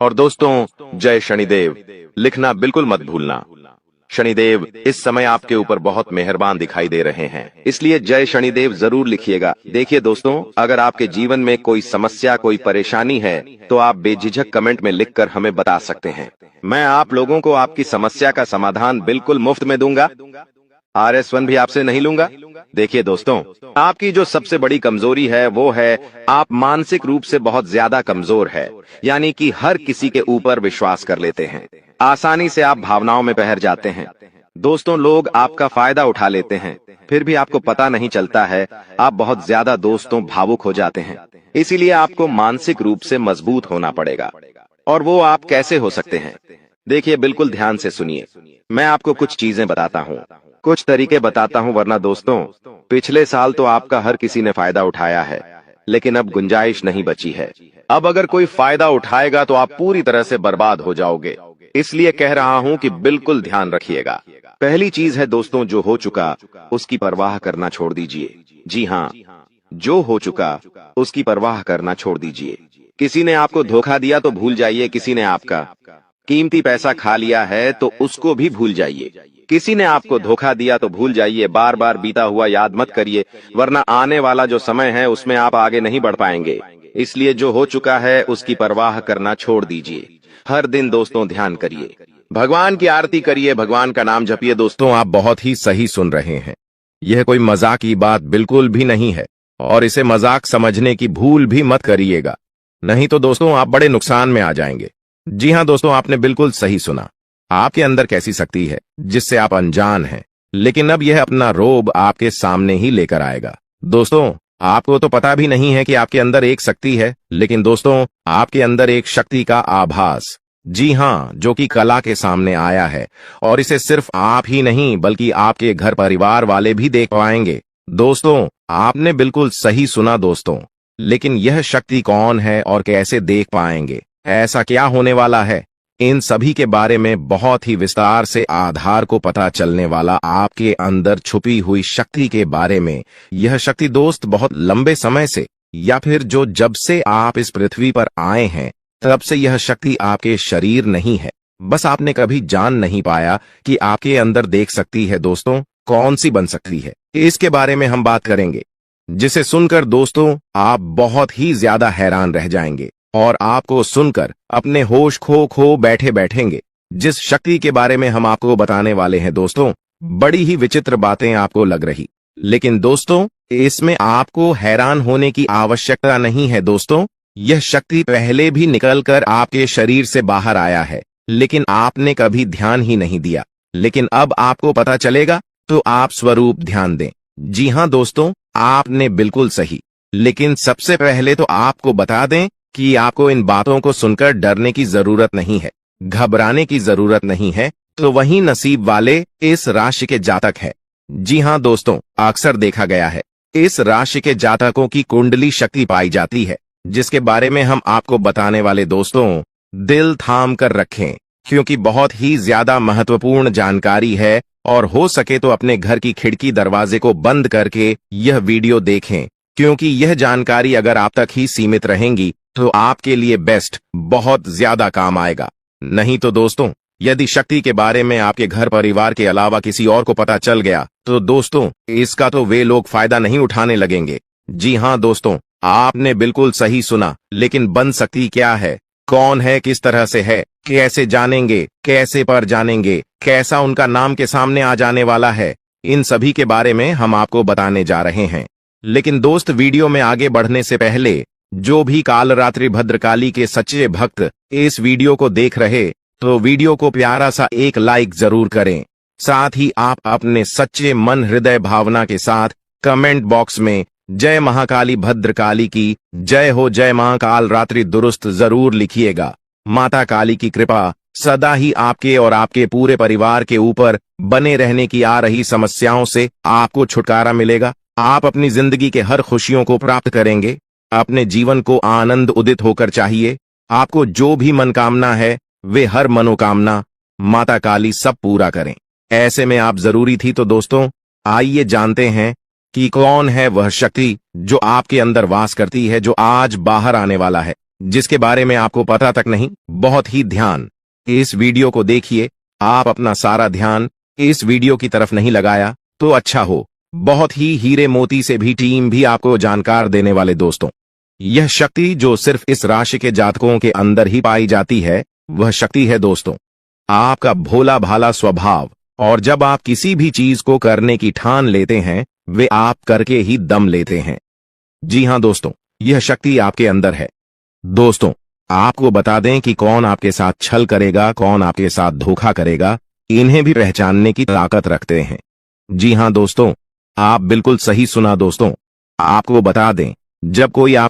और दोस्तों, जय शनिदेव लिखना बिल्कुल मत भूलना। शनिदेव इस समय आपके ऊपर बहुत मेहरबान दिखाई दे रहे हैं, इसलिए जय शनिदेव जरूर लिखिएगा। देखिए दोस्तों, अगर आपके जीवन में कोई समस्या, कोई परेशानी है, तो आप बेझिझक कमेंट में लिखकर हमें बता सकते हैं। मैं आप लोगों को आपकी समस्या का समाधान बिल्कुल मुफ्त में दूंगा। RS1 भी आपसे नहीं लूंगा। देखिए दोस्तों, आपकी जो सबसे बड़ी कमजोरी है वो है आप मानसिक रूप से बहुत ज्यादा कमजोर है, यानी कि हर किसी के ऊपर विश्वास कर लेते हैं। आसानी से आप भावनाओं में बहर जाते हैं। दोस्तों, लोग आपका फायदा उठा लेते हैं, फिर भी आपको पता नहीं चलता है। आप बहुत ज्यादा दोस्तों भावुक हो जाते हैं। इसीलिए आपको मानसिक रूप से मजबूत होना पड़ेगा। और वो आप कैसे हो सकते हैं? देखिए, बिल्कुल ध्यान से सुनिए। मैं आपको कुछ चीजें बताता हूँ, कुछ तरीके बताता हूँ, वरना दोस्तों पिछले साल तो आपका हर किसी ने फायदा उठाया है, लेकिन अब गुंजाइश नहीं बची है। अब अगर कोई फायदा उठाएगा तो आप पूरी तरह से बर्बाद हो जाओगे। इसलिए कह रहा हूँ कि बिल्कुल ध्यान रखिएगा। पहली चीज है दोस्तों, जो हो चुका उसकी परवाह करना छोड़ दीजिए। जी हाँ, जो हो चुका उसकी परवाह करना छोड़ दीजिए। किसी ने आपको धोखा दिया तो भूल जाइए, किसी ने आपका कीमती पैसा खा लिया है तो उसको भी भूल जाइए। किसी ने आपको धोखा दिया तो भूल जाइए, बार बार बीता हुआ याद मत करिए, वरना आने वाला जो समय है उसमें आप आगे नहीं बढ़ पाएंगे। इसलिए जो हो चुका है उसकी परवाह करना छोड़ दीजिए। हर दिन दोस्तों ध्यान करिए, भगवान की आरती करिए, भगवान का नाम जपिए। दोस्तों, आप बहुत ही सही सुन रहे हैं। यह कोई मजाक की बात बिल्कुल भी नहीं है, और इसे मजाक समझने की भूल भी मत करिएगा, नहीं तो दोस्तों आप बड़े नुकसान में आ जाएंगे। जी हाँ दोस्तों, आपने बिल्कुल सही सुना। आपके अंदर कैसी शक्ति है जिससे आप अनजान हैं, लेकिन अब यह अपना रोब आपके सामने ही लेकर आएगा। दोस्तों, आपको तो पता भी नहीं है कि आपके अंदर एक शक्ति है, लेकिन दोस्तों आपके अंदर एक शक्ति का आभास, जी हाँ, जो कि कला के सामने आया है, और इसे सिर्फ आप ही नहीं बल्कि आपके घर परिवार वाले भी देख पाएंगे। दोस्तों, आपने बिल्कुल सही सुना दोस्तों, लेकिन यह शक्ति कौन है और कैसे देख पाएंगे? ऐसा क्या होने वाला है? इन सभी के बारे में बहुत ही विस्तार से आधार को पता चलने वाला आपके अंदर छुपी हुई शक्ति के बारे में। यह शक्ति दोस्त बहुत लंबे समय से, या फिर जो जब से आप इस पृथ्वी पर आए हैं तब से यह शक्ति आपके शरीर नहीं है, बस आपने कभी जान नहीं पाया कि आपके अंदर देख सकती है। दोस्तों, कौन सी बन सकती है, इसके बारे में हम बात करेंगे, जिसे सुनकर दोस्तों आप बहुत ही ज्यादा हैरान रह जाएंगे और आपको सुनकर अपने होश खो बैठे बैठेंगे। जिस शक्ति के बारे में हम आपको बताने वाले हैं दोस्तों, बड़ी ही विचित्र बातें आपको लग रही, लेकिन दोस्तों इसमें आपको हैरान होने की आवश्यकता नहीं है। दोस्तों, यह शक्ति पहले भी निकलकर आपके शरीर से बाहर आया है, लेकिन आपने कभी ध्यान ही नहीं दिया। लेकिन अब आपको पता चलेगा, तो आप स्वरूप ध्यान दें। जी हाँ दोस्तों, आपने बिल्कुल सही। लेकिन सबसे पहले तो आपको बता दें कि आपको इन बातों को सुनकर डरने की जरूरत नहीं है, घबराने की जरूरत नहीं है। तो वही नसीब वाले इस राशि के जातक है। जी हाँ दोस्तों, अक्सर देखा गया है इस राशि के जातकों की कुंडली शक्ति पाई जाती है, जिसके बारे में हम आपको बताने वाले दोस्तों दिल थाम कर रखें, क्योंकि बहुत ही ज्यादा महत्वपूर्ण जानकारी है। और हो सके तो अपने घर की खिड़की दरवाजे को बंद करके यह वीडियो देखें, क्योंकि यह जानकारी अगर आप तक ही सीमित रहेंगी तो आपके लिए बेस्ट बहुत ज्यादा काम आएगा। नहीं तो दोस्तों, यदि शक्ति के बारे में आपके घर परिवार के अलावा किसी और को पता चल गया तो दोस्तों इसका तो वे लोग फायदा नहीं उठाने लगेंगे। जी हाँ दोस्तों, आपने बिल्कुल सही सुना। लेकिन बन सकती क्या है, कौन है, किस तरह से है, कैसे जानेंगे, कैसे पर जानेंगे, कैसा उनका नाम के सामने आ जाने वाला है, इन सभी के बारे में हम आपको बताने जा रहे हैं। लेकिन दोस्त, वीडियो में आगे बढ़ने से पहले जो भी कालरात्रि भद्रकाली के सच्चे भक्त इस वीडियो को देख रहे, तो वीडियो को प्यारा सा एक लाइक जरूर करें। साथ ही आप अपने सच्चे मन हृदय भावना के साथ कमेंट बॉक्स में जय महाकाली भद्रकाली की जय हो, जय महाकाल रात्रि दुरुस्त जरूर लिखिएगा। माता काली की कृपा सदा ही आपके और आपके पूरे परिवार के ऊपर बने रहने की आ रही समस्याओं से आपको छुटकारा मिलेगा। आप अपनी जिंदगी के हर खुशियों को प्राप्त करेंगे। अपने जीवन को आनंद उदित होकर चाहिए। आपको जो भी मनोकामना है वे हर मनोकामना माता काली सब पूरा करें। ऐसे में आप जरूरी थी। तो दोस्तों आइए जानते हैं कि कौन है वह शक्ति जो आपके अंदर वास करती है, जो आज बाहर आने वाला है, जिसके बारे में आपको पता तक नहीं। बहुत ही ध्यान इस वीडियो को देखिए। आप अपना सारा ध्यान इस वीडियो की तरफ नहीं लगाया तो अच्छा हो। बहुत ही हीरे मोती से भी टीम भी आपको जानकार देने वाले दोस्तों, यह शक्ति जो सिर्फ इस राशि के जातकों के अंदर ही पाई जाती है, वह शक्ति है दोस्तों आपका भोला भाला स्वभाव, और जब आप किसी भी चीज को करने की ठान लेते हैं, वे आप करके ही दम लेते हैं। जी हाँ दोस्तों, यह शक्ति आपके अंदर है। दोस्तों, आपको बता दें कि कौन आपके साथ छल करेगा, कौन आपके साथ धोखा करेगा, इन्हें भी पहचानने की ताकत रखते हैं। जी हाँ दोस्तों, आप बिल्कुल सही सुना दोस्तों। आपको बता दें, जब कोई आप